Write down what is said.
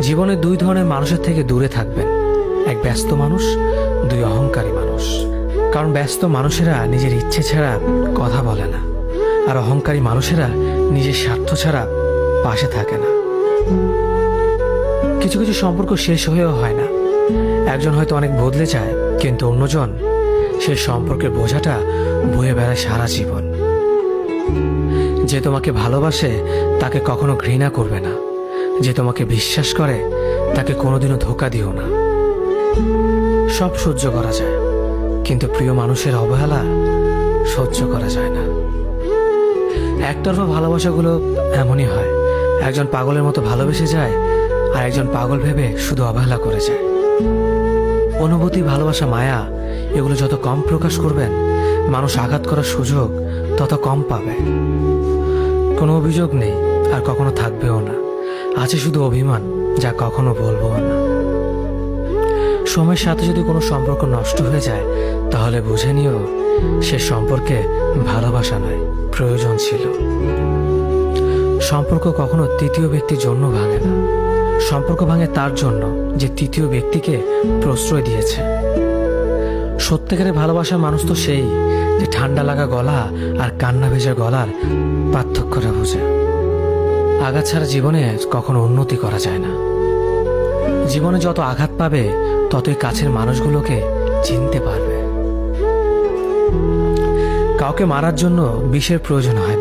জীবনে দুই ধরনের মানুষের থেকে দূরে থাকবেন, এক ব্যস্ত মানুষ, দুই অহংকারী মানুষ। কারণ ব্যস্ত মানুষেরা নিজের ইচ্ছে ছাড়া কথা বলে না, আর অহংকারী মানুষেরা নিজের স্বার্থ ছাড়া পাশে থাকে না। কিছু কিছু সম্পর্ক শেষ হয়েও হয় না। একজন হয়তো অনেক বদলে যায়, কিন্তু অন্যজন সে সম্পর্কের বোঝাটা বয়ে বেড়ায় সারা জীবন। যে তোমাকে ভালোবাসে তাকে কখনো ঘৃণা করবে না, যে তোমাকে বিশ্বাস করে তাকে কোনোদিনও ধোঁকা দিও না। সব সহ্য করা যায়, কিন্তু প্রিয় মানুষের অবহেলা সহ্য করা যায় না। একতরফা ভালোবাসাগুলো এমনই হয়, একজন পাগলের মতো ভালোবেসে যায়, আর একজন পাগল ভেবে শুধু অবহেলা করে যায়। অনুভূতি, ভালোবাসা, মায়া এগুলো যত কম প্রকাশ করবেন, মানুষ আঘাত করার সুযোগ তত কম পাবে। কোনো অভিযোগ নেই, আর কখনো থাকবেও না। আছে শুধু অভিমান, যা কখনো বলবো না। সময়ের সাথে যদি কোনো সম্পর্ক নষ্ট হয়ে যায়, তাহলে বুঝে নিও সে সম্পর্কে ভালোবাসা নয়, প্রয়োজন ছিল। সম্পর্ক কখনো তৃতীয় ব্যক্তির জন্য ভাঙে না। সম্পর্ক ভাঙে তার জন্য যে তৃতীয় ব্যক্তিকে প্রশ্রয় দিয়েছে। সত্যিকারের ভালোবাসার মানুষ তো সেই যে ঠান্ডা লাগা গলা আর কান্না ভেজা গলার পার্থক্যটা বোঝে। আঘাত ছাড়া জীবনে কখনো উন্নতি করা যায় না। জীবনে যত আঘাত পাবে, ততই কাছের মানুষগুলোকে চিনতে পারবে। কাউকে মারার জন্য বিষের প্রয়োজন হয় না।